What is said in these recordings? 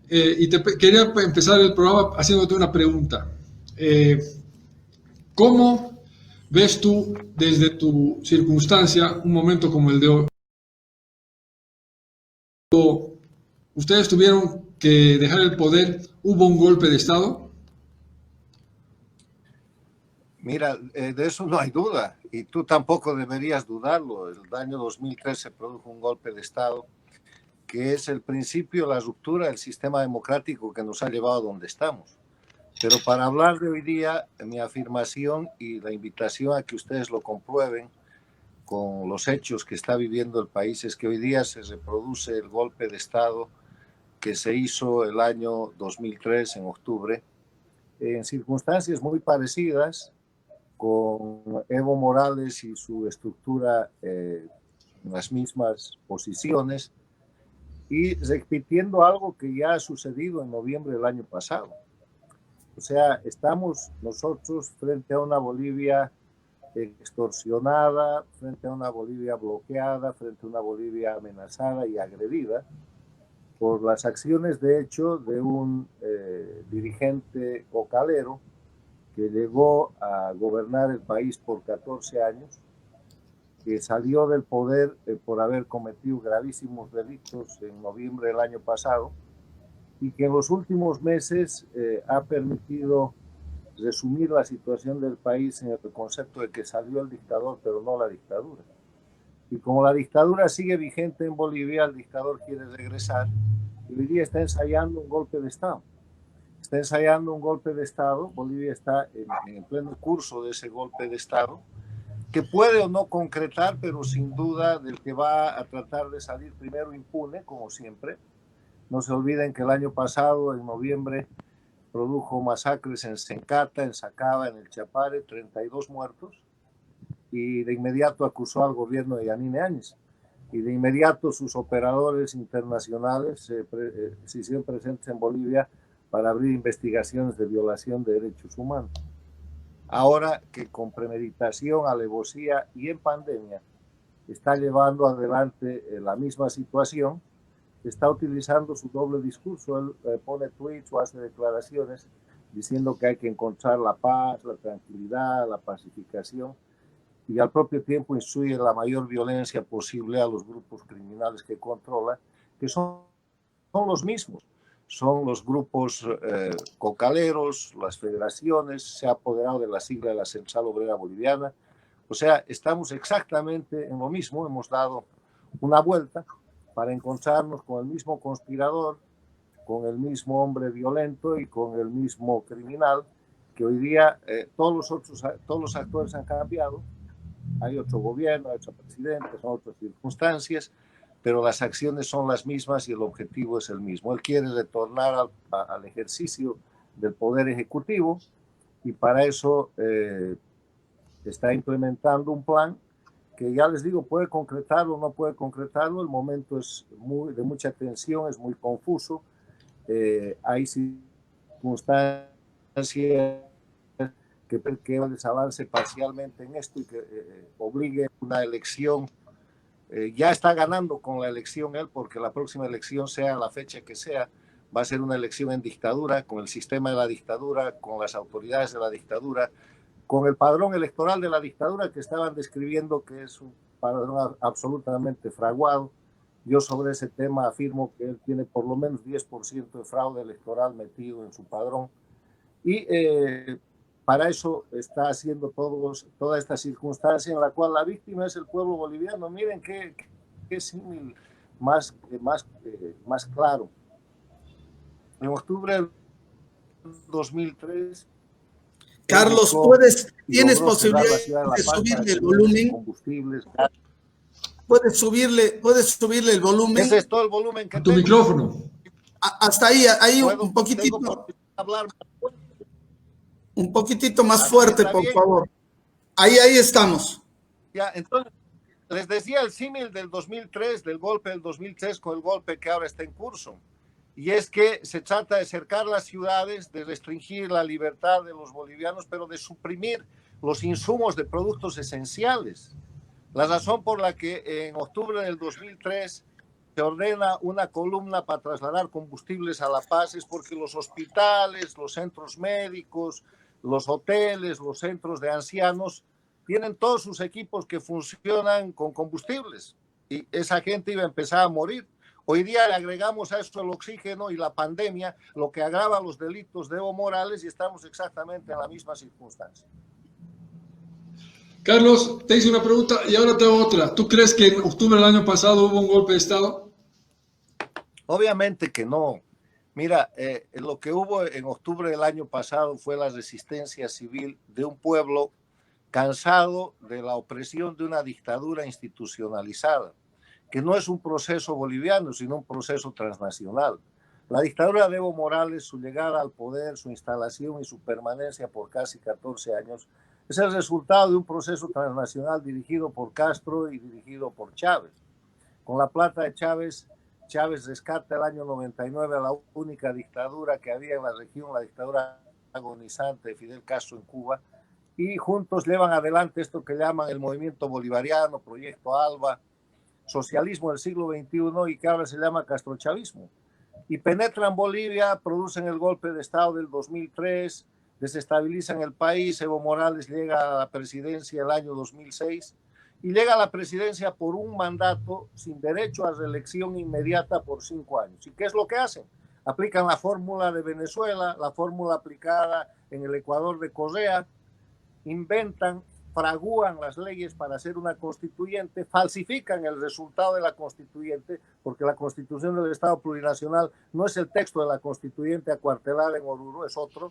quería empezar el programa haciéndote una pregunta. ¿Cómo ves tú desde tu circunstancia un momento como el de hoy? Ustedes tuvieron que dejar el poder, hubo un golpe de Estado. Mira, de eso no hay duda, y tú tampoco deberías dudarlo. El año 2003 se produjo un golpe de Estado que es el principio, la ruptura del sistema democrático que nos ha llevado a donde estamos. Pero para hablar de hoy día, mi afirmación y la invitación a que ustedes lo comprueben con los hechos que está viviendo el país es que hoy día se reproduce el golpe de Estado que se hizo el año 2003 en octubre, en circunstancias muy parecidas, con Evo Morales y su estructura en las mismas posiciones y repitiendo algo que ya ha sucedido en noviembre del año pasado. O sea, estamos nosotros frente a una Bolivia extorsionada, frente a una Bolivia bloqueada, frente a una Bolivia amenazada y agredida por las acciones, de hecho, de un dirigente cocalero que llegó a gobernar el país por 14 años, que salió del poder por haber cometido gravísimos delitos en noviembre del año pasado y que en los últimos meses ha permitido resumir la situación del país en el concepto de que salió el dictador, pero no la dictadura. Y como la dictadura sigue vigente en Bolivia, el dictador quiere regresar y hoy día está ensayando un golpe de Estado. Está ensayando un golpe de Estado. Bolivia está en pleno curso de ese golpe de Estado, que puede o no concretar, pero sin duda del que va a tratar de salir primero impune, como siempre. No se olviden que el año pasado, en noviembre, produjo masacres en Sencata, en Sacaba, en el Chapare, 32 muertos, y de inmediato acusó al gobierno de Yanine Áñez. Y de inmediato sus operadores internacionales se hicieron presentes en Bolivia para abrir investigaciones de violación de derechos humanos. Ahora que con premeditación, alevosía y en pandemia está llevando adelante la misma situación, está utilizando su doble discurso. Él pone tweets o hace declaraciones diciendo que hay que encontrar la paz, la tranquilidad, la pacificación, y al propio tiempo instruye la mayor violencia posible a los grupos criminales que controla, que son los mismos. Son los grupos cocaleros, las federaciones, se ha apoderado de la sigla de la Central Obrera Boliviana. O sea, estamos exactamente en lo mismo, hemos dado una vuelta para encontrarnos con el mismo conspirador, con el mismo hombre violento y con el mismo criminal, que hoy día todos los actores han cambiado. Hay otro gobierno, hay otro presidente, son otras circunstancias, pero las acciones son las mismas y el objetivo es el mismo. Él quiere retornar al ejercicio del poder ejecutivo y para eso está implementando un plan que ya les digo, puede concretarlo o no puede concretarlo. El momento es de mucha tensión, es muy confuso. Hay circunstancias que avance parcialmente en esto y que obligue una elección. Ya está ganando con la elección él, porque la próxima elección, sea la fecha que sea, va a ser una elección en dictadura, con el sistema de la dictadura, con las autoridades de la dictadura, con el padrón electoral de la dictadura que estaban describiendo que es un padrón absolutamente fraguado. Yo sobre ese tema afirmo que él tiene por lo menos 10% de fraude electoral metido en su padrón. Y para eso está haciendo toda esta circunstancia en la cual la víctima es el pueblo boliviano. Miren qué símil más claro. En octubre del 2003, Carlos, ¿tienes posibilidad de subirle el volumen? Combustibles, ¿Puedes subirle el volumen? Ese es todo el volumen que tu tengo. Micrófono. Hasta ahí un poquitito. Hablar. Un poquitito más fuerte, por favor. Ahí estamos. Ya, entonces, les decía el símil del 2003, del golpe del 2003 con el golpe que ahora está en curso. Y es que se trata de cercar las ciudades, de restringir la libertad de los bolivianos, pero de suprimir los insumos de productos esenciales. La razón por la que en octubre del 2003 ordena una columna para trasladar combustibles a La Paz es porque los hospitales, los centros médicos, los hoteles, los centros de ancianos tienen todos sus equipos que funcionan con combustibles y esa gente iba a empezar a morir. Hoy día le agregamos a esto el oxígeno y la pandemia, lo que agrava los delitos de Evo Morales, y estamos exactamente en la misma circunstancia. Carlos, te hice una pregunta y ahora te hago otra. ¿Tú crees que en octubre del año pasado hubo un golpe de Estado? Obviamente que no. Mira, lo que hubo en octubre del año pasado fue la resistencia civil de un pueblo cansado de la opresión de una dictadura institucionalizada, que no es un proceso boliviano, sino un proceso transnacional. La dictadura de Evo Morales, su llegada al poder, su instalación y su permanencia por casi 14 años, es el resultado de un proceso transnacional dirigido por Castro y dirigido por Chávez. Con la plata de Chávez, Chávez rescata el año 99 a la única dictadura que había en la región, la dictadura agonizante de Fidel Castro en Cuba, y juntos llevan adelante esto que llaman el movimiento bolivariano, Proyecto Alba, socialismo del siglo XXI y que ahora se llama castrochavismo. Y penetran Bolivia, producen el golpe de Estado del 2003, desestabilizan el país. Evo Morales llega a la presidencia el año 2006 y llega a la presidencia por un mandato sin derecho a reelección inmediata por 5 años. ¿Y qué es lo que hacen? Aplican la fórmula de Venezuela, la fórmula aplicada en el Ecuador de Correa, inventan, fragúan las leyes para hacer una constituyente, falsifican el resultado de la constituyente, porque la constitución del Estado plurinacional no es el texto de la constituyente acuartelada en Oruro, es otro.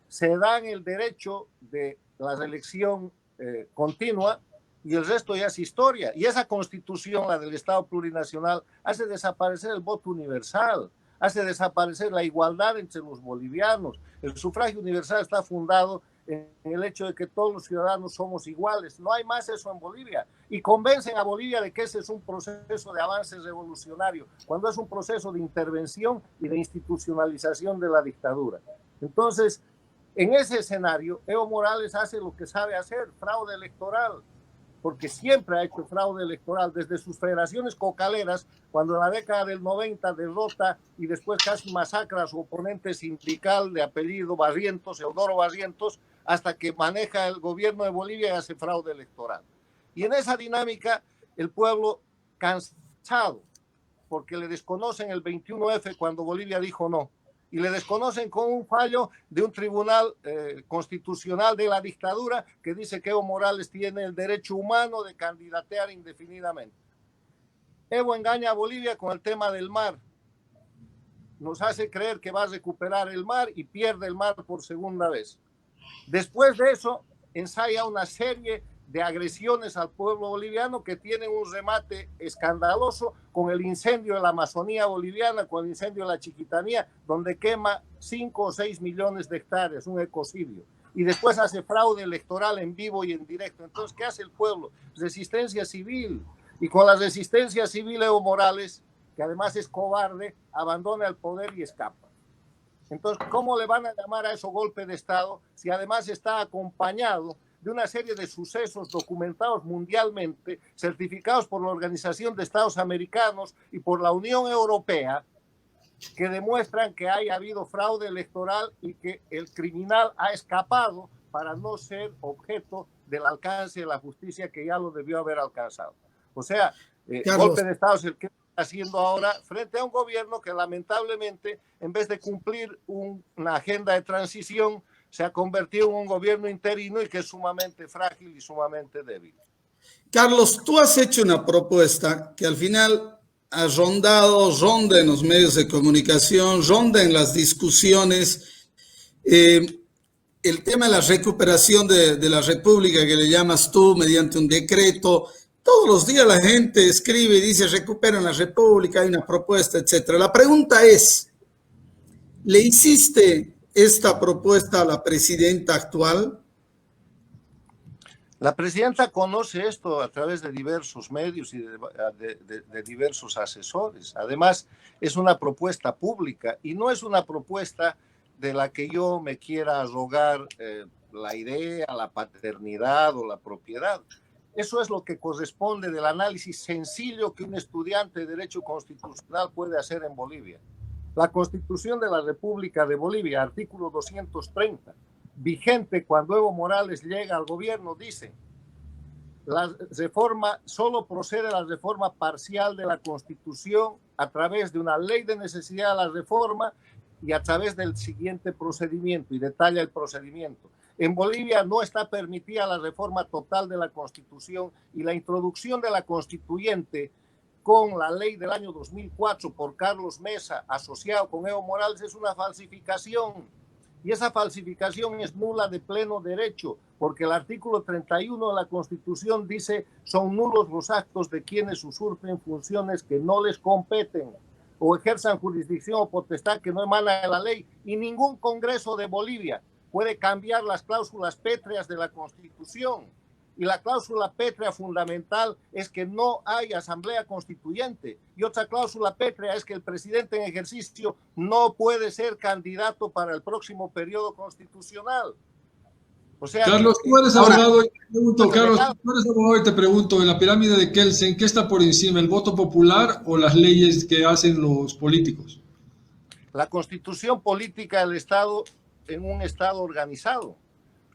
Se dan el derecho de la reelección continua y el resto ya es historia. Y esa constitución, la del Estado plurinacional, hace desaparecer el voto universal, hace desaparecer la igualdad entre los bolivianos. El sufragio universal está fundado en el hecho de que todos los ciudadanos somos iguales. No hay más eso en Bolivia. Y convencen a Bolivia de que ese es un proceso de avance revolucionario, cuando es un proceso de intervención y de institucionalización de la dictadura. Entonces, en ese escenario, Evo Morales hace lo que sabe hacer, fraude electoral, porque siempre ha hecho fraude electoral, desde sus federaciones cocaleras, cuando en la década del 90 derrota y después casi masacra a su oponente sindical de apellido Barrientos, Eudoro Barrientos, hasta que maneja el gobierno de Bolivia y hace fraude electoral. Y en esa dinámica, el pueblo cansado, porque le desconocen el 21F cuando Bolivia dijo no, y le desconocen con un fallo de un tribunal constitucional de la dictadura que dice que Evo Morales tiene el derecho humano de candidatear indefinidamente. Evo engaña a Bolivia con el tema del mar. Nos hace creer que va a recuperar el mar y pierde el mar por segunda vez. Después de eso, ensaya una serie de agresiones al pueblo boliviano que tienen un remate escandaloso con el incendio de la Amazonía boliviana, con el incendio de la Chiquitanía, donde quema 5 o 6 millones de hectáreas, un ecocidio. Y después hace fraude electoral en vivo y en directo. Entonces, ¿qué hace el pueblo? Resistencia civil. Y con la resistencia civil, Evo Morales, que además es cobarde, abandona el poder y escapa. Entonces, ¿cómo le van a llamar a eso golpe de Estado si además está acompañado de una serie de sucesos documentados mundialmente, certificados por la Organización de Estados Americanos y por la Unión Europea, que demuestran que haya habido fraude electoral y que el criminal ha escapado para no ser objeto del alcance de la justicia que ya lo debió haber alcanzado? O sea, golpe de Estado es el que está haciendo ahora frente a un gobierno que lamentablemente, en vez de cumplir una agenda de transición, se ha convertido en un gobierno interino y que es sumamente frágil y sumamente débil. Carlos, tú has hecho una propuesta que al final ha ronda en los medios de comunicación, ronda en las discusiones, el tema de la recuperación de la República que le llamas tú mediante un decreto. Todos los días la gente escribe y dice recuperan la República, hay una propuesta, etcétera. La pregunta es, ¿le hiciste esta propuesta a la presidenta actual? La presidenta conoce esto a través de diversos medios y de diversos asesores. Además, es una propuesta pública y no es una propuesta de la que yo me quiera arrogar la idea, la paternidad o la propiedad. Eso es lo que corresponde del análisis sencillo que un estudiante de Derecho Constitucional puede hacer en Bolivia. La Constitución de la República de Bolivia, artículo 230, vigente cuando Evo Morales llega al gobierno, dice: la reforma, solo procede la reforma parcial de la Constitución a través de una ley de necesidad de la reforma y a través del siguiente procedimiento, y detalla el procedimiento. En Bolivia no está permitida la reforma total de la Constitución, y la introducción de la constituyente con la ley del año 2004 por Carlos Mesa, asociado con Evo Morales, es una falsificación. Y esa falsificación es nula de pleno derecho, porque el artículo 31 de la Constitución dice: son nulos los actos de quienes usurpen funciones que no les competen o ejerzan jurisdicción o potestad que no emana de la ley. Y ningún Congreso de Bolivia puede cambiar las cláusulas pétreas de la Constitución. Y la cláusula pétrea fundamental es que no hay asamblea constituyente. Y otra cláusula pétrea es que el presidente en ejercicio no puede ser candidato para el próximo periodo constitucional. O sea, Carlos, tú eres abogado y te pregunto, Carlos, tú eres abogado y te pregunto, en la pirámide de Kelsen, ¿qué está por encima, el voto popular o las leyes que hacen los políticos? La constitución política del Estado en un Estado organizado.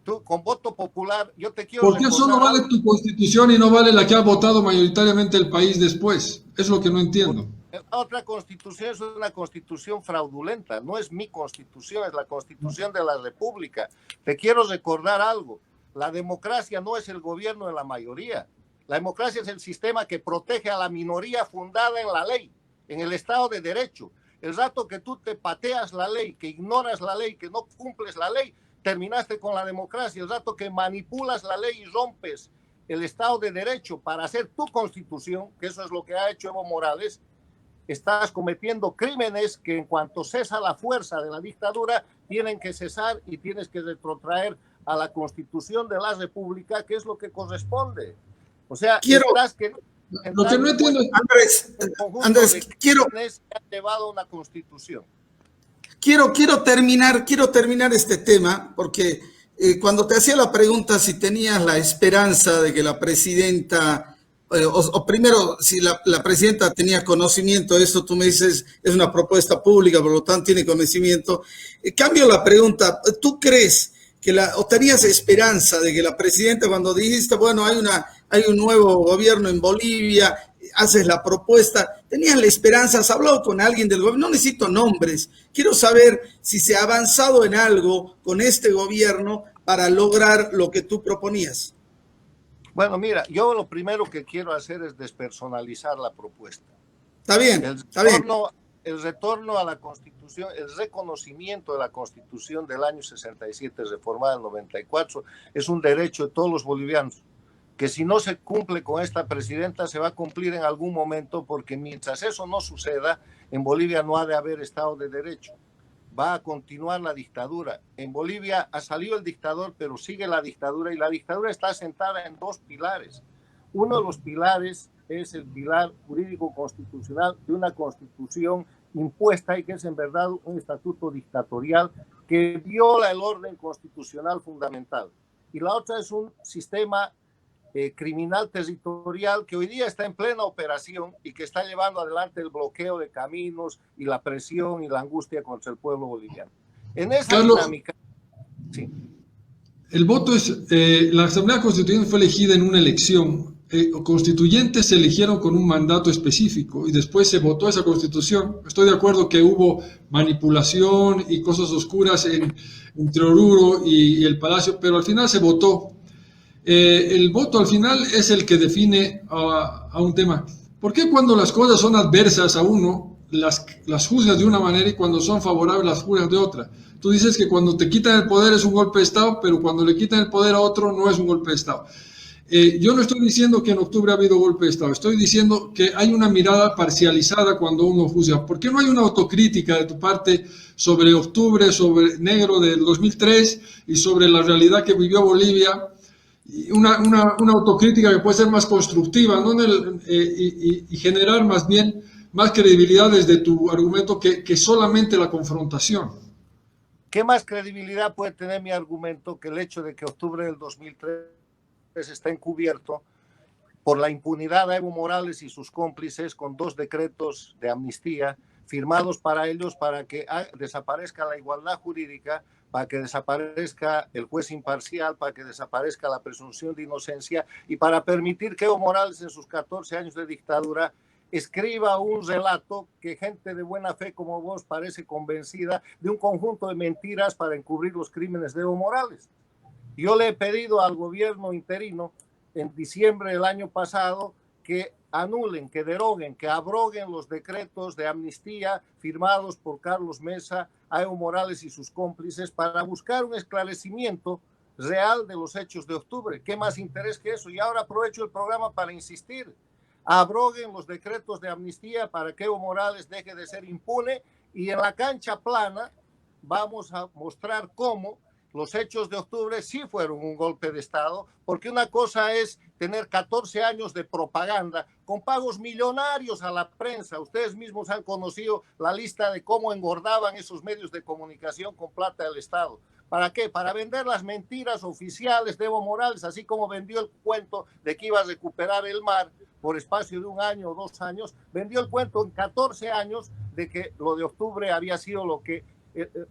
Tú, con voto popular, yo te quiero... ¿Por qué solo vale tu constitución y no vale la que ha votado mayoritariamente el país después? Es lo que no entiendo. La otra constitución es una constitución fraudulenta, no es mi constitución, es la constitución de la República. Te quiero recordar algo: la democracia no es el gobierno de la mayoría, la democracia es el sistema que protege a la minoría fundada en la ley, en el Estado de Derecho. El rato que tú te pateas la ley, que ignoras la ley, que no cumples la ley, terminaste con la democracia. El rato que manipulas la ley y rompes el Estado de Derecho para hacer tu constitución, que eso es lo que ha hecho Evo Morales, estás cometiendo crímenes que en cuanto cesa la fuerza de la dictadura, tienen que cesar y tienes que retrotraer a la Constitución de la República, que es lo que corresponde. O sea, estás que... Lo que no entiendo es... Andrés, quiero... ha llevado una Constitución. Quiero terminar este tema, porque cuando te hacía la pregunta si tenías la esperanza de que la presidenta... o primero, si la presidenta tenía conocimiento de esto, tú me dices, es una propuesta pública, por lo tanto tiene conocimiento. Cambio la pregunta, ¿tú crees o tenías esperanza de que la presidenta, cuando dijiste, bueno, hay un nuevo gobierno en Bolivia, haces la propuesta, tenías la esperanza, has hablado con alguien del gobierno? No necesito nombres, quiero saber si se ha avanzado en algo con este gobierno para lograr lo que tú proponías. Bueno, mira, yo lo primero que quiero hacer es despersonalizar la propuesta. Está bien, está bien. El retorno a la Constitución, el reconocimiento de la Constitución del año 67, reformada en 94, es un derecho de todos los bolivianos, que si no se cumple con esta presidenta, se va a cumplir en algún momento, porque mientras eso no suceda, en Bolivia no ha de haber Estado de Derecho. Va a continuar la dictadura. En Bolivia ha salido el dictador, pero sigue la dictadura, y la dictadura está asentada en dos pilares. Uno de los pilares es el pilar jurídico constitucional de una constitución impuesta, y que es en verdad un estatuto dictatorial que viola el orden constitucional fundamental. Y la otra es un sistema criminal territorial que hoy día está en plena operación y que está llevando adelante el bloqueo de caminos y la presión y la angustia contra el pueblo boliviano. En esa Carlos, dinámica... Sí. El voto es... la Asamblea Constituyente fue elegida en una elección. Constituyentes se eligieron con un mandato específico y después se votó esa Constitución. Estoy de acuerdo que hubo manipulación y cosas oscuras entre Oruro y el Palacio, pero al final se votó. El voto al final es el que define a un tema. ¿Por qué cuando las cosas son adversas a uno, las juzgas de una manera, y cuando son favorables las juzgas de otra? Tú dices que cuando te quitan el poder es un golpe de Estado, pero cuando le quitan el poder a otro no es un golpe de Estado. Yo no estoy diciendo que en octubre ha habido golpe de Estado, estoy diciendo que hay una mirada parcializada cuando uno juzga. ¿Por qué no hay una autocrítica de tu parte sobre octubre, sobre negro del 2003 y sobre la realidad que vivió Bolivia? Una autocrítica que puede ser más constructiva, ¿no? Y generar más bien más credibilidad desde tu argumento que solamente la confrontación. ¿Qué más credibilidad puede tener mi argumento que el hecho de que octubre del 2003 está encubierto por la impunidad a Evo Morales y sus cómplices con 2 decretos de amnistía firmados para ellos, para que desaparezca la igualdad jurídica, para que desaparezca el juez imparcial, para que desaparezca la presunción de inocencia y para permitir que Evo Morales en sus 14 años de dictadura escriba un relato que gente de buena fe como vos parece convencida de un conjunto de mentiras para encubrir los crímenes de Evo Morales. Yo le he pedido al gobierno interino en diciembre del año pasado que anulen, que deroguen, que abroguen los decretos de amnistía firmados por Carlos Mesa, a Evo Morales y sus cómplices para buscar un esclarecimiento real de los hechos de octubre. ¿Qué más interés que eso? Y ahora aprovecho el programa para insistir. Abroguen los decretos de amnistía para que Evo Morales deje de ser impune y en la cancha plana vamos a mostrar cómo los hechos de octubre sí fueron un golpe de Estado, porque una cosa es tener 14 años de propaganda con pagos millonarios a la prensa. Ustedes mismos han conocido la lista de cómo engordaban esos medios de comunicación con plata del Estado. ¿Para qué? Para vender las mentiras oficiales de Evo Morales, así como vendió el cuento de que iba a recuperar el mar por espacio de 1 año o 2 años, vendió el cuento en 14 años de que lo de octubre había sido lo que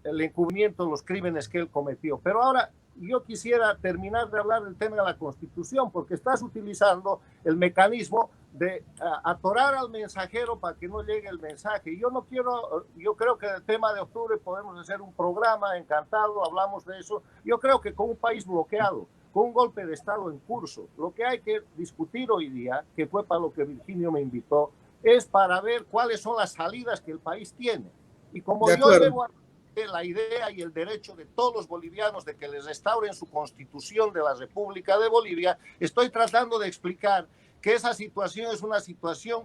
el encubrimiento de los crímenes que él cometió. Pero ahora yo quisiera terminar de hablar del tema de la Constitución, porque estás utilizando el mecanismo de atorar al mensajero para que no llegue el mensaje. Yo creo que el tema de octubre podemos hacer un programa, encantado, hablamos de eso. Yo creo que con un país bloqueado, con un golpe de Estado en curso, lo que hay que discutir hoy día, que fue para lo que Virginio me invitó, es para ver cuáles son las salidas que el país tiene. Y como yo debo la idea y el derecho de todos los bolivianos de que les restauren su constitución de la República de Bolivia, estoy tratando de explicar que esa situación es una situación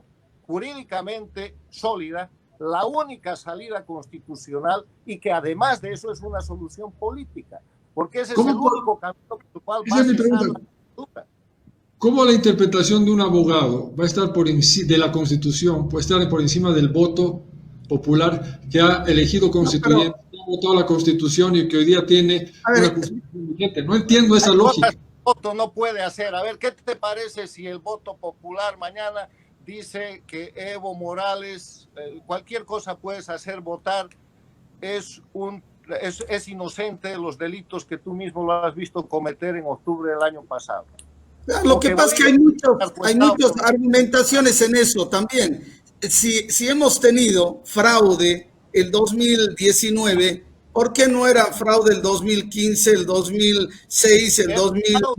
jurídicamente sólida, la única salida constitucional y que además de eso es una solución política, porque ese es el único camino por el cual va a cesar la dictadura. ¿Cómo la interpretación de un abogado va a estar de la Constitución, puede estar por encima del voto popular que ha elegido constituyente, que ha votado la Constitución y que hoy día tiene una Constitución vigente? No entiendo esa lógica. El voto no puede hacer. A ver, ¿qué te parece si el voto popular mañana dice que Evo Morales, cualquier cosa puedes hacer votar, es inocente de los delitos que tú mismo lo has visto cometer en octubre del año pasado? Lo que pasa es que hay muchas argumentaciones en eso también. Si hemos tenido fraude el 2019, ¿por qué no era fraude el 2015, el 2006, el 2001?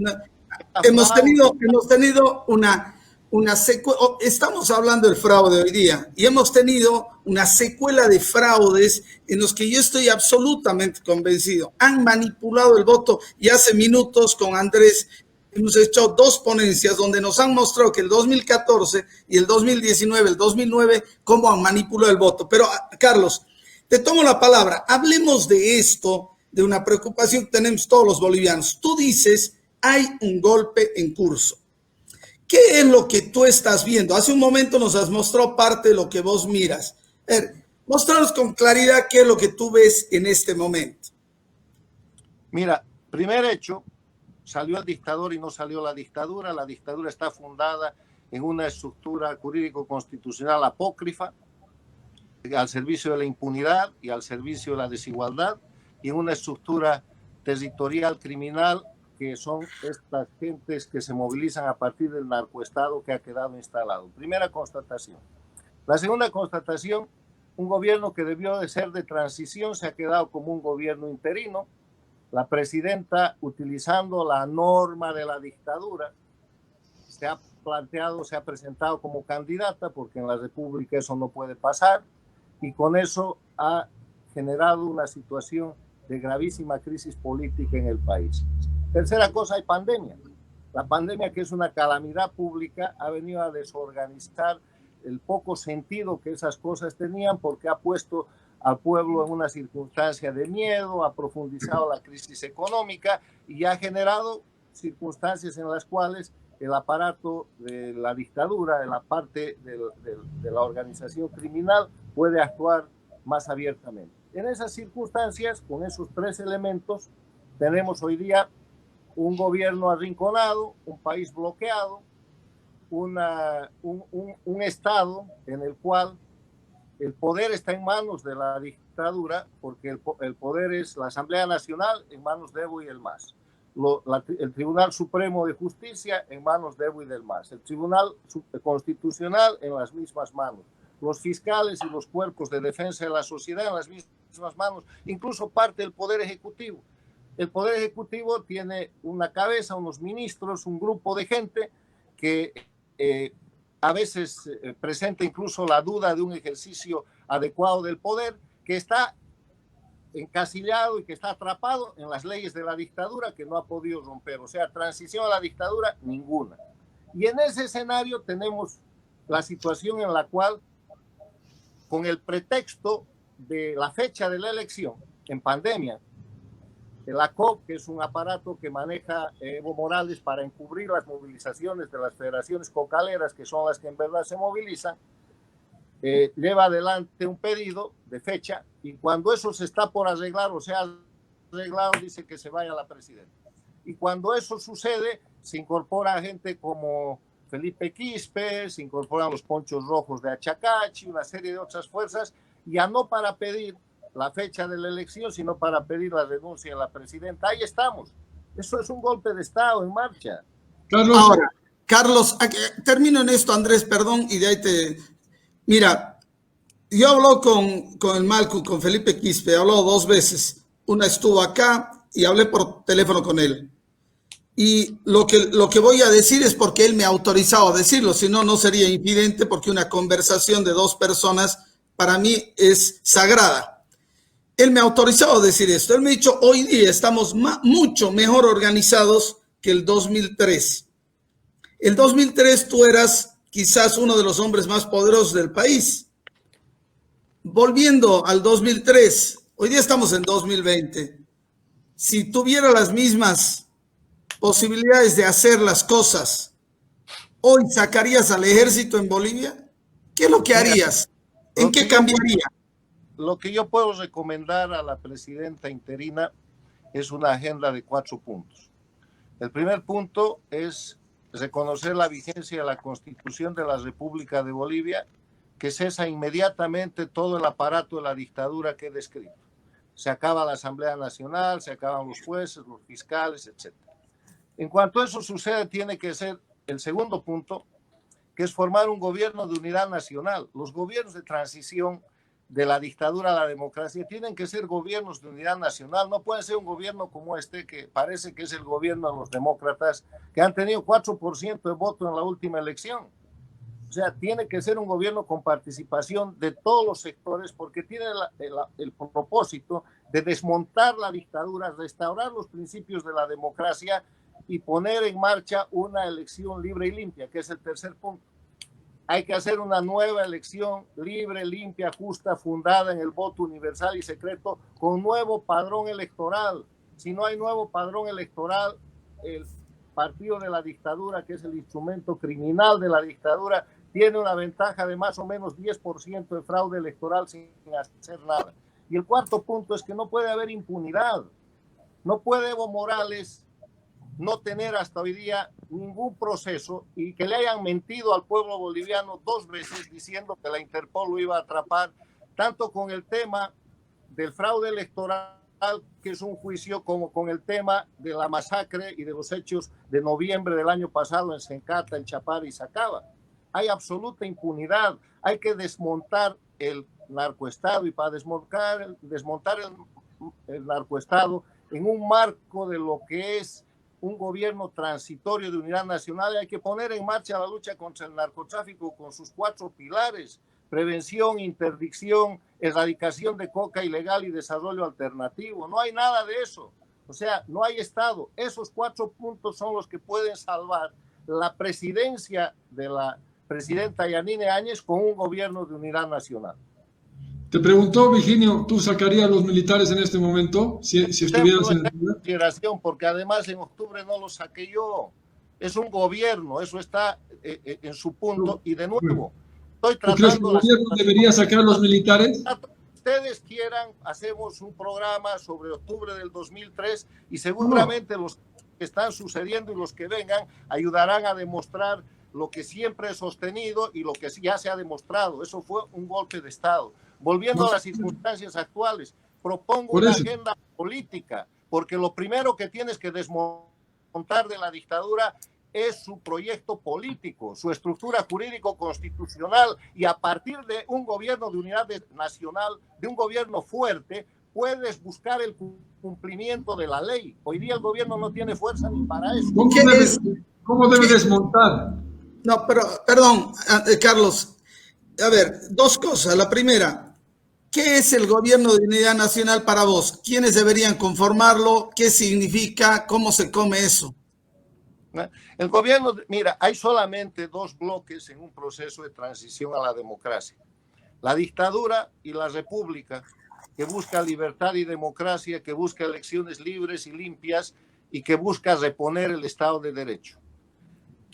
Hemos tenido una secuela. Estamos hablando del fraude hoy día y hemos tenido una secuela de fraudes en los que yo estoy absolutamente convencido. Han manipulado el voto y hace minutos con Andrés hemos hecho 2 ponencias donde nos han mostrado que el 2014 y el 2019, el 2009, cómo han manipulado el voto. Pero, Carlos, te tomo la palabra. Hablemos de esto, de una preocupación que tenemos todos los bolivianos. Tú dices, hay un golpe en curso. ¿Qué es lo que tú estás viendo? Hace un momento nos has mostrado parte de lo que vos miras. Mostranos con claridad qué es lo que tú ves en este momento. Mira, primer hecho, salió el dictador y no salió la dictadura. La dictadura está fundada en una estructura jurídico-constitucional apócrifa, al servicio de la impunidad y al servicio de la desigualdad, y en una estructura territorial criminal que son estas gentes que se movilizan a partir del narcoestado que ha quedado instalado. Primera constatación. La segunda constatación, un gobierno que debió de ser de transición se ha quedado como un gobierno interino. La presidenta, utilizando la norma de la dictadura, se ha presentado como candidata, porque en la República eso no puede pasar, y con eso ha generado una situación de gravísima crisis política en el país. Tercera cosa, hay pandemia. La pandemia, que es una calamidad pública, ha venido a desorganizar el poco sentido que esas cosas tenían, porque ha puesto al pueblo en una circunstancia de miedo, ha profundizado la crisis económica y ha generado circunstancias en las cuales el aparato de la dictadura, de la parte de la organización criminal, puede actuar más abiertamente. En esas circunstancias, con esos 3 elementos, tenemos hoy día un gobierno arrinconado, un país bloqueado, un Estado en el cual el poder está en manos de la dictadura, porque el poder es la Asamblea Nacional en manos de Evo y del MAS. El Tribunal Supremo de Justicia en manos de Evo y del MAS. El Tribunal Constitucional en las mismas manos. Los fiscales y los cuerpos de defensa de la sociedad en las mismas manos. Incluso parte del Poder Ejecutivo. El Poder Ejecutivo tiene una cabeza, unos ministros, un grupo de gente que a veces presenta incluso la duda de un ejercicio adecuado del poder, que está encasillado y que está atrapado en las leyes de la dictadura que no ha podido romper. O sea, transición a la dictadura, ninguna. Y en ese escenario tenemos la situación en la cual, con el pretexto de la fecha de la elección, en pandemia, la COP, que es un aparato que maneja Evo Morales para encubrir las movilizaciones de las federaciones cocaleras, que son las que en verdad se movilizan, lleva adelante un pedido de fecha y cuando eso se está por arreglar o sea arreglado, dice que se vaya la presidenta. Y cuando eso sucede, se incorpora gente como Felipe Quispe, se incorporan los Ponchos Rojos de Achacachi, una serie de otras fuerzas, ya no para pedir la fecha de la elección, sino para pedir la renuncia de la presidenta. Ahí estamos. Eso es un golpe de Estado en marcha. Ahora, Carlos, termino en esto, Andrés, perdón, y de ahí Mira, yo hablo con el Malcu, con Felipe Quispe, habló 2 veces. Una estuvo acá y hablé por teléfono con él. Y lo que voy a decir es porque él me ha autorizado a decirlo, si no, no sería invidente, porque una conversación de 2 personas para mí es sagrada. Él me ha autorizado a decir esto. Él me ha dicho, hoy día estamos mucho mejor organizados que el 2003. El 2003 tú eras quizás uno de los hombres más poderosos del país. Volviendo al 2003, hoy día estamos en 2020. Si tuviera las mismas posibilidades de hacer las cosas, ¿hoy sacarías al ejército en Bolivia? ¿Qué es lo que harías? ¿En qué cambiaría? Lo que yo puedo recomendar a la presidenta interina es una agenda de 4 puntos. El primer punto es reconocer la vigencia de la Constitución de la República de Bolivia, que cesa inmediatamente todo el aparato de la dictadura que he descrito. Se acaba la Asamblea Nacional, se acaban los jueces, los fiscales, etc. En cuanto eso sucede, tiene que ser el segundo punto, que es formar un gobierno de unidad nacional. Los gobiernos de transición de la dictadura a la democracia tienen que ser gobiernos de unidad nacional, no puede ser un gobierno como este que parece que es el gobierno de los demócratas que han tenido 4% de voto en la última elección. O sea, tiene que ser un gobierno con participación de todos los sectores porque tiene el propósito de desmontar la dictadura, restaurar los principios de la democracia y poner en marcha una elección libre y limpia, que es el tercer punto. Hay que hacer una nueva elección libre, limpia, justa, fundada en el voto universal y secreto, con nuevo padrón electoral. Si no hay nuevo padrón electoral, el partido de la dictadura, que es el instrumento criminal de la dictadura, tiene una ventaja de más o menos 10% de fraude electoral sin hacer nada. Y el cuarto punto es que no puede haber impunidad. No puede Evo Morales no tener hasta hoy día ningún proceso y que le hayan mentido al pueblo boliviano 2 veces diciendo que la Interpol lo iba a atrapar, tanto con el tema del fraude electoral, que es un juicio, como con el tema de la masacre y de los hechos de noviembre del año pasado en Sencata, en Chapar y Sacaba. Hay absoluta impunidad. Hay que desmontar el narcoestado, y para desmontar el narcoestado en un marco de lo que es un gobierno transitorio de unidad nacional, hay que poner en marcha la lucha contra el narcotráfico con sus 4 pilares: prevención, interdicción, erradicación de coca ilegal y desarrollo alternativo. No hay nada de eso. O sea, no hay Estado. Esos 4 puntos son los que pueden salvar la presidencia de la presidenta Yanine Áñez con un gobierno de unidad nacional. Te preguntó Virginio, ¿tú sacarías a los militares en este momento si estuvieras en el poder? Porque además en octubre no los saqué yo. Es un gobierno, eso está en su punto. Y de nuevo, estoy tratando... ¿Tú crees que el gobierno debería sacar a los militares? Ustedes quieran, hacemos un programa sobre octubre del 2003 y seguramente los que están sucediendo y los que vengan ayudarán a demostrar lo que siempre he sostenido y lo que ya se ha demostrado. Eso fue un golpe de Estado. Volviendo a las circunstancias actuales, propongo una agenda política, porque lo primero que tienes que desmontar de la dictadura es su proyecto político, su estructura jurídico-constitucional, y a partir de un gobierno de unidad nacional, de un gobierno fuerte, puedes buscar el cumplimiento de la ley. Hoy día el gobierno no tiene fuerza ni para eso. ¿Cómo debe desmontar? No, pero, perdón, Carlos. A ver, dos cosas. La primera, ¿qué es el gobierno de unidad nacional para vos? ¿Quiénes deberían conformarlo? ¿Qué significa? ¿Cómo se come eso? El gobierno, mira, hay solamente dos bloques en un proceso de transición a la democracia. La dictadura y la república, que busca libertad y democracia, que busca elecciones libres y limpias y que busca reponer el Estado de Derecho.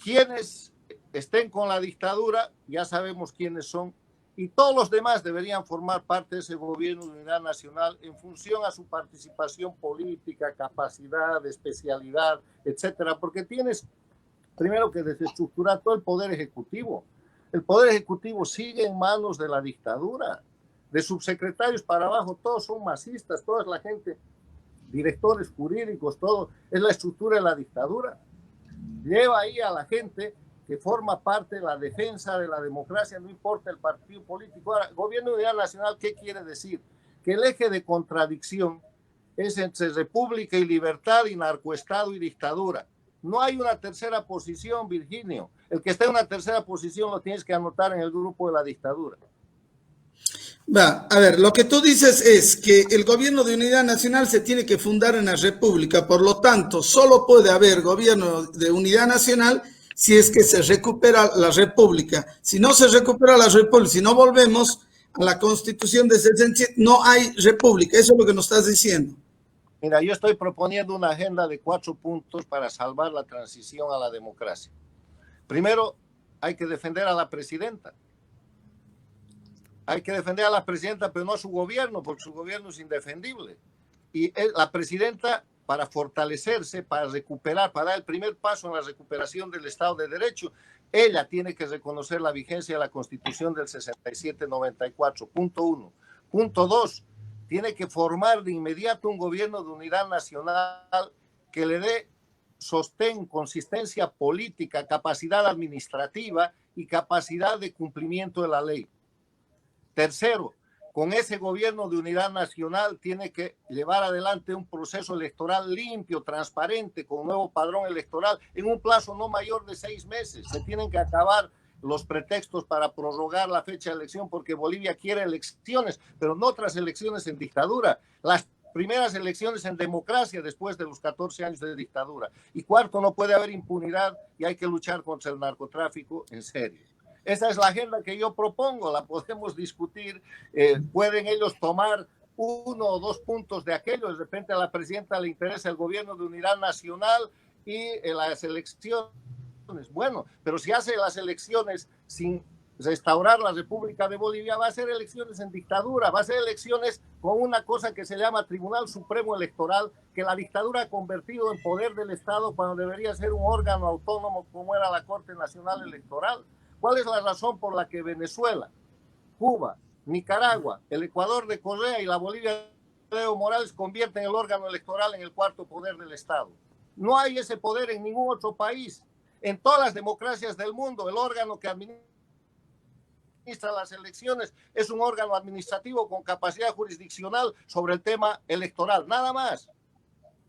Quienes estén con la dictadura, ya sabemos quiénes son, y todos los demás deberían formar parte de ese gobierno de unidad nacional en función a su participación política, capacidad, especialidad, etcétera, porque tienes primero que desestructurar todo el poder ejecutivo. El poder ejecutivo sigue en manos de la dictadura. De subsecretarios para abajo, todos son masistas, toda la gente, directores jurídicos, todo es la estructura de la dictadura. Lleva ahí a la gente que forma parte de la defensa de la democracia, no importa el partido político. Ahora, gobierno de unidad nacional, ¿qué quiere decir? Que el eje de contradicción es entre república y libertad y narcoestado y dictadura. No hay una tercera posición, Virginio. El que esté en una tercera posición lo tienes que anotar en el grupo de la dictadura. Va, a ver, lo que tú dices es que el gobierno de unidad nacional se tiene que fundar en la república, por lo tanto, solo puede haber gobierno de unidad nacional si es que se recupera la república. Si no se recupera la república, si no volvemos a la constitución de 67, no hay república. Eso es lo que nos estás diciendo. Mira, yo estoy proponiendo una agenda de 4 puntos para salvar la transición a la democracia. Primero, hay que defender a la presidenta. Hay que defender a la presidenta, pero no a su gobierno, porque su gobierno es indefendible. Y la presidenta, para fortalecerse, para recuperar, para dar el primer paso en la recuperación del Estado de Derecho, ella tiene que reconocer la vigencia de la Constitución del 67-94, punto 1. Punto 2, tiene que formar de inmediato un gobierno de unidad nacional que le dé sostén, consistencia política, capacidad administrativa y capacidad de cumplimiento de la ley. Tercero, con ese gobierno de unidad nacional tiene que llevar adelante un proceso electoral limpio, transparente, con un nuevo padrón electoral en un plazo no mayor de 6 meses. Se tienen que acabar los pretextos para prorrogar la fecha de elección porque Bolivia quiere elecciones, pero no otras elecciones en dictadura. Las primeras elecciones en democracia después de los 14 años de dictadura. Y cuarto, no puede haber impunidad y hay que luchar contra el narcotráfico en serio. Esa es la agenda que yo propongo, la podemos discutir, pueden ellos tomar 1 o 2 puntos de aquello, de repente a la presidenta le interesa el gobierno de unidad nacional y las elecciones. Bueno, pero si hace las elecciones sin restaurar la República de Bolivia, va a ser elecciones en dictadura, va a ser elecciones con una cosa que se llama Tribunal Supremo Electoral, que la dictadura ha convertido en poder del Estado cuando debería ser un órgano autónomo como era la Corte Nacional Electoral. ¿Cuál es la razón por la que Venezuela, Cuba, Nicaragua, el Ecuador de Correa y la Bolivia de Evo Morales convierten el órgano electoral en el cuarto poder del Estado? No hay ese poder en ningún otro país. En todas las democracias del mundo, el órgano que administra las elecciones es un órgano administrativo con capacidad jurisdiccional sobre el tema electoral, nada más.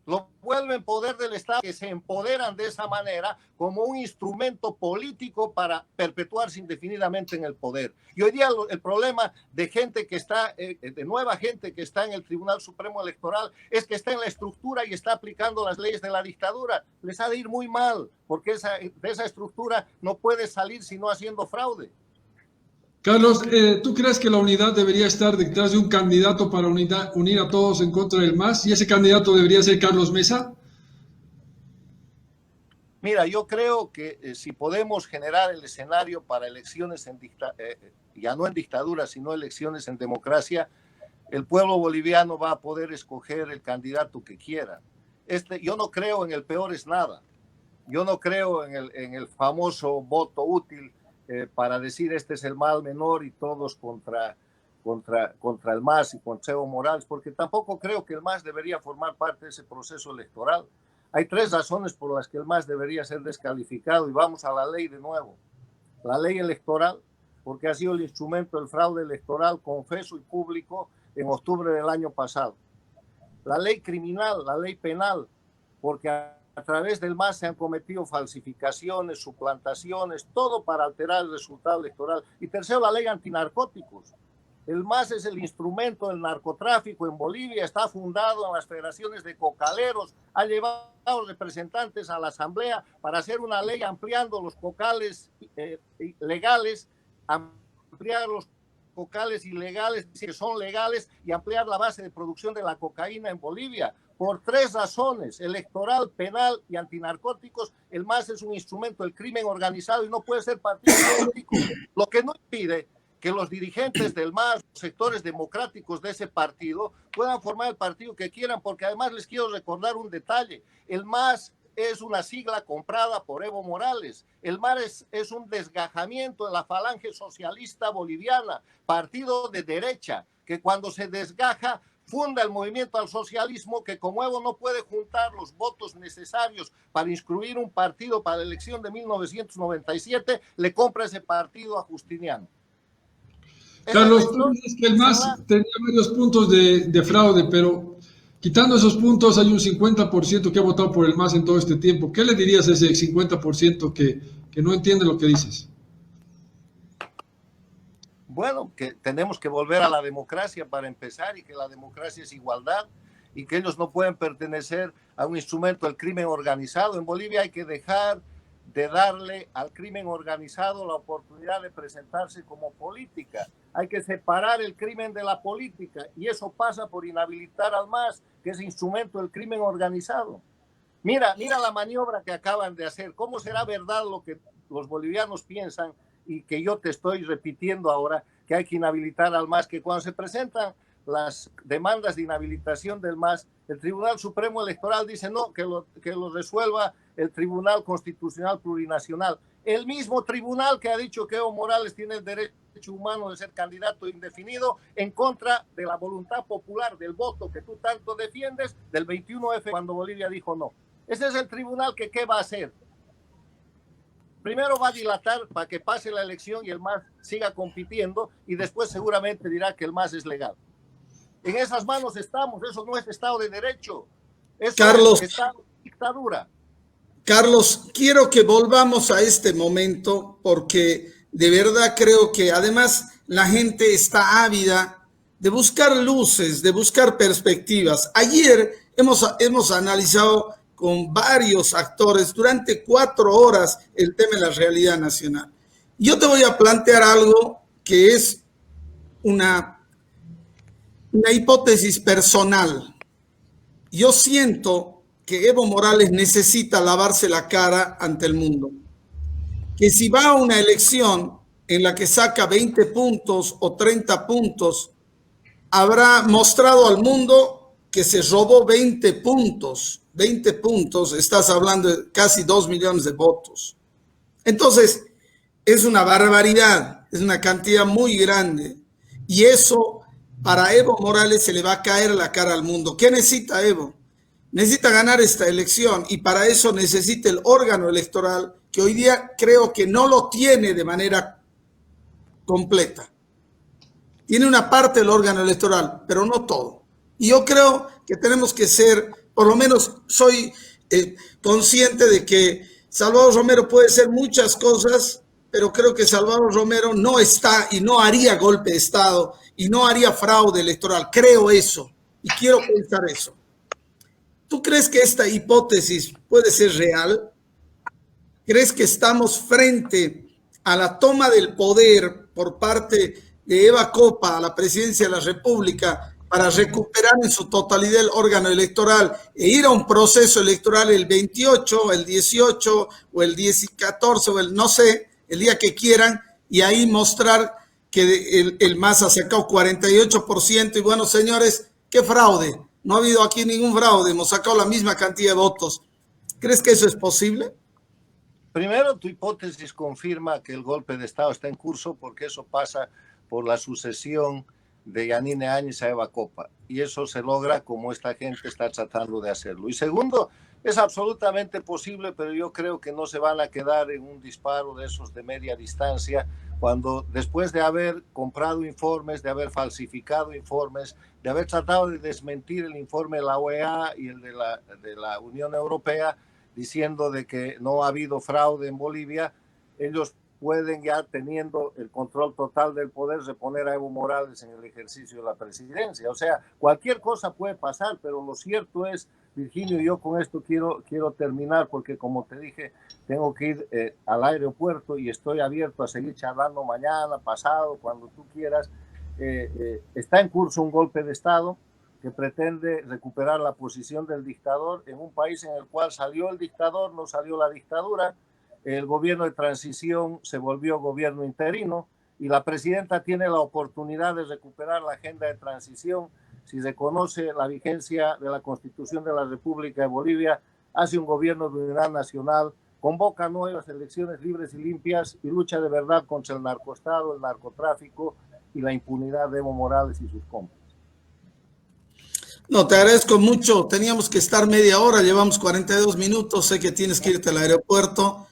Lo vuelven poder del Estado, que se empoderan de esa manera como un instrumento político para perpetuarse indefinidamente en el poder. Y hoy día el problema de gente que está, de nueva gente que está en el Tribunal Supremo Electoral, es que está en la estructura y está aplicando las leyes de la dictadura. Les ha de ir muy mal, porque de esa estructura no puede salir sino haciendo fraude. Carlos, ¿tú crees que la unidad debería estar detrás de un candidato para unir a todos en contra del MAS? ¿Y ese candidato debería ser Carlos Mesa? Mira, yo creo que si podemos generar el escenario para elecciones ya no en dictadura, sino elecciones en democracia, el pueblo boliviano va a poder escoger el candidato que quiera. Yo no creo en el peor es nada. Yo no creo en el famoso voto útil para decir este es el mal menor y todos contra el MAS y contra Evo Morales, porque tampoco creo que el MAS debería formar parte de ese proceso electoral. Hay 3 razones por las que el MAS debería ser descalificado, y vamos a la ley de nuevo. La ley electoral, porque ha sido el instrumento del fraude electoral confeso y público en octubre del año pasado. La ley criminal, la ley penal, porque a través del MAS se han cometido falsificaciones, suplantaciones, todo para alterar el resultado electoral. Y tercero, la ley antinarcóticos. El MAS es el instrumento del narcotráfico en Bolivia, está fundado en las federaciones de cocaleros, ha llevado representantes a la asamblea para hacer una ley ampliando los cocales legales, ampliar los cocales ilegales que son legales y ampliar la base de producción de la cocaína en Bolivia. Por 3 razones, electoral, penal y antinarcóticos, el MAS es un instrumento del crimen organizado y no puede ser partido político, lo que no impide que los dirigentes del MAS, los sectores democráticos de ese partido, puedan formar el partido que quieran, porque además les quiero recordar un detalle. El MAS es una sigla comprada por Evo Morales. El MAS es un desgajamiento de la falange socialista boliviana, partido de derecha, que cuando se desgaja funda el movimiento al socialismo, que como Evo no puede juntar los votos necesarios para inscribir un partido para la elección de 1997, le compra ese partido a Justiniano. Carlos, tú dices que el MAS tenía varios puntos de fraude, pero quitando esos puntos hay un 50% que ha votado por el MAS en todo este tiempo. ¿Qué le dirías a ese 50% que no entiende lo que dices? Bueno, que tenemos que volver a la democracia para empezar, y que la democracia es igualdad y que ellos no pueden pertenecer a un instrumento del crimen organizado. En Bolivia hay que dejar de darle al crimen organizado la oportunidad de presentarse como política. Hay que separar el crimen de la política, y eso pasa por inhabilitar al MAS, que es instrumento del crimen organizado. Mira la maniobra que acaban de hacer. ¿Cómo será verdad lo que los bolivianos piensan y que yo te estoy repitiendo ahora, que hay que inhabilitar al MAS? Que cuando se presentan las demandas de inhabilitación del MAS, el Tribunal Supremo Electoral dice no, que lo resuelva el Tribunal Constitucional Plurinacional. El mismo tribunal que ha dicho que Evo Morales tiene el derecho humano de ser candidato indefinido en contra de la voluntad popular, del voto que tú tanto defiendes, del 21F, cuando Bolivia dijo no. Ese es el tribunal que ¿qué va a hacer? Primero va a dilatar para que pase la elección y el MAS siga compitiendo, y después seguramente dirá que el MAS es legal. En esas manos estamos. Eso no es Estado de Derecho. Eso Carlos, es Estado de dictadura. Carlos, quiero que volvamos a este momento, porque de verdad creo que además la gente está ávida de buscar luces, de buscar perspectivas. Ayer hemos analizado con varios actores durante 4 horas el tema de la realidad nacional. Yo te voy a plantear algo que es una hipótesis personal. Yo siento que Evo Morales necesita lavarse la cara ante el mundo. Que si va a una elección en la que saca 20 puntos o 30 puntos, habrá mostrado al mundo que se robó 20 puntos. 20 puntos, estás hablando de casi 2 millones de votos. Entonces, es una barbaridad, es una cantidad muy grande. Y eso, para Evo Morales, se le va a caer la cara al mundo. ¿Qué necesita Evo? Necesita ganar esta elección, y para eso necesita el órgano electoral, que hoy día creo que no lo tiene de manera completa. Tiene una parte del órgano electoral, pero no todo. Y yo creo que tenemos que ser, por lo menos soy consciente de que Salvador Romero puede ser muchas cosas, pero creo que Salvador Romero no está y no haría golpe de Estado y no haría fraude electoral. Creo eso y quiero pensar eso. ¿Tú crees que esta hipótesis puede ser real? ¿Crees que estamos frente a la toma del poder por parte de Eva Copa a la presidencia de la República para recuperar en su totalidad el órgano electoral e ir a un proceso electoral el 28, el 18 o el 14 o el no sé, el día que quieran, y ahí mostrar que el MAS ha sacado 48% y bueno, señores, ¿qué fraude? No ha habido aquí ningún fraude, hemos sacado la misma cantidad de votos. ¿Crees que eso es posible? Primero, tu hipótesis confirma que el golpe de Estado está en curso porque eso pasa por la sucesión de Yanine Áñez a Eva Kopa. Y eso se logra como esta gente está tratando de hacerlo. Y segundo, es absolutamente posible, pero yo creo que no se van a quedar en un disparo de esos de media distancia, cuando después de haber comprado informes, de haber falsificado informes, de haber tratado de desmentir el informe de la OEA y el de la Unión Europea, diciendo de que no ha habido fraude en Bolivia, ellos pueden, ya teniendo el control total del poder, reponer a Evo Morales en el ejercicio de la presidencia. O sea, cualquier cosa puede pasar, pero lo cierto es, Virgilio, yo con esto quiero terminar, porque como te dije, tengo que ir al aeropuerto y estoy abierto a seguir charlando mañana, pasado, cuando tú quieras. Está en curso un golpe de Estado que pretende recuperar la posición del dictador en un país en el cual salió el dictador, no salió la dictadura. El gobierno de transición se volvió gobierno interino y la presidenta tiene la oportunidad de recuperar la agenda de transición si reconoce la vigencia de la Constitución de la República de Bolivia, hace un gobierno de unidad nacional, convoca nuevas elecciones libres y limpias y lucha de verdad contra el narcoestado, el narcotráfico y la impunidad de Evo Morales y sus compas. No, te agradezco mucho. Teníamos que estar media hora, llevamos 42 minutos. Sé que tienes que irte al aeropuerto.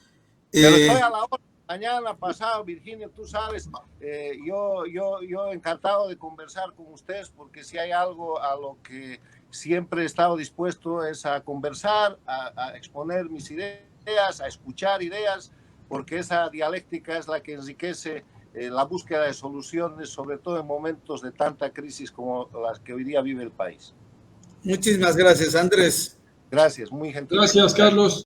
Pero estoy a la hora, mañana, pasado, Virginio, tú sabes, yo encantado de conversar con ustedes, porque si hay algo a lo que siempre he estado dispuesto es a conversar, a exponer mis ideas, a escuchar ideas, porque esa dialéctica es la que enriquece la búsqueda de soluciones, sobre todo en momentos de tanta crisis como las que hoy día vive el país. Muchísimas gracias, Andrés. Gracias, muy gentil. Gracias, Carlos.